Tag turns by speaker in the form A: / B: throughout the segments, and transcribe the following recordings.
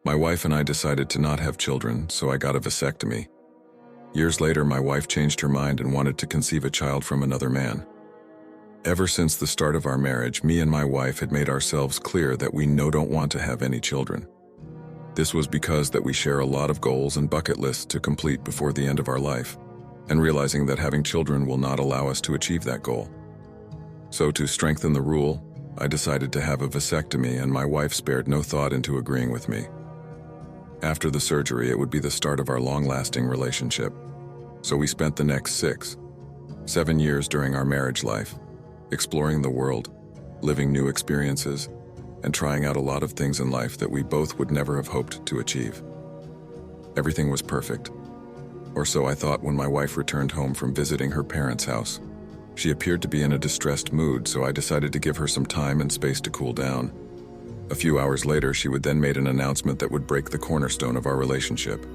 A: My wife and I decided to not have children, so I got a vasectomy. Years later, my wife changed her mind and wanted to conceive a child from another man. Ever since the start of our marriage, me and my wife had made ourselves clear that we don't want to have any children. This was because that we share a lot of goals and bucket lists to complete before the end of our life, and realizing that having children will not allow us to achieve that goal. So to strengthen the rule, I decided to have a vasectomy, and my wife spared no thought into agreeing with me. After the surgery, it would be the start of our long-lasting relationship. So we spent the next 6, 7 years during our marriage life, exploring the world, living new experiences, and trying out a lot of things in life that we both would never have hoped to achieve. Everything was perfect. Or so I thought when my wife returned home from visiting her parents' house. She appeared to be in a distressed mood, so I decided to give her some time and space to cool down. A few hours later, she would then make an announcement that would break the cornerstone of our relationship.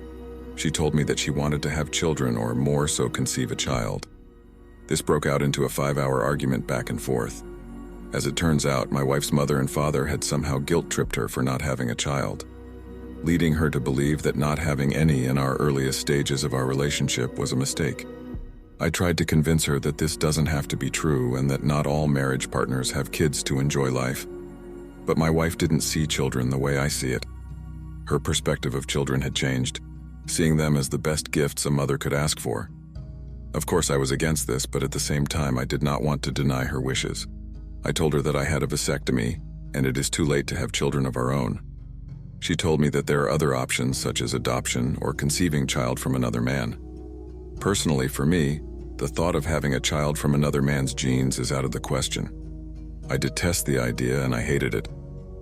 A: She told me that she wanted to have children, or more so conceive a child. This broke out into a 5-hour argument back and forth. As it turns out, my wife's mother and father had somehow guilt-tripped her for not having a child, leading her to believe that not having any in our earliest stages of our relationship was a mistake. I tried to convince her that this doesn't have to be true and that not all marriage partners have kids to enjoy life. But my wife didn't see children the way I see it. Her perspective of children had changed, seeing them as the best gifts a mother could ask for. Of course, I was against this, but at the same time, I did not want to deny her wishes. I told her that I had a vasectomy, and it is too late to have children of our own. She told me that there are other options, such as adoption or conceiving child from another man. Personally, for me, the thought of having a child from another man's genes is out of the question. I detest the idea and I hated it,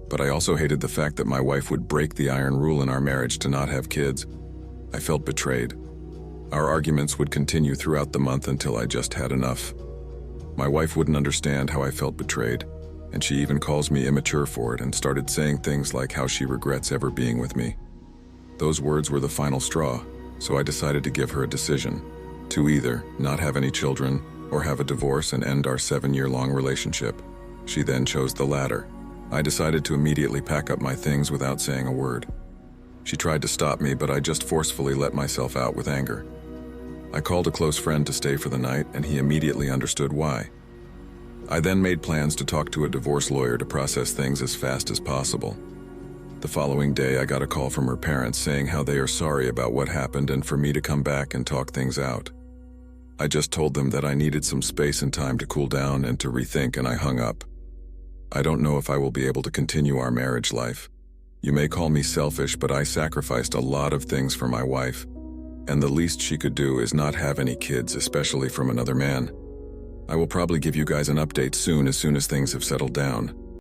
A: but I also hated the fact that my wife would break the iron rule in our marriage to not have kids. I felt betrayed. Our arguments would continue throughout the month until I just had enough. My wife wouldn't understand how I felt betrayed, and she even calls me immature for it and started saying things like how she regrets ever being with me. Those words were the final straw, so I decided to give her a decision, to either not have any children or have a divorce and end our 7-year-long relationship. She then chose the latter. I decided to immediately pack up my things without saying a word. She tried to stop me, but I just forcefully let myself out with anger. I called a close friend to stay for the night, and he immediately understood why. I then made plans to talk to a divorce lawyer to process things as fast as possible. The following day, I got a call from her parents saying how they are sorry about what happened and for me to come back and talk things out. I just told them that I needed some space and time to cool down and to rethink, and I hung up. I don't know if I will be able to continue our marriage life. You may call me selfish, but I sacrificed a lot of things for my wife, and the least she could do is not have any kids, especially from another man. I will probably give you guys an update soon as things have settled down.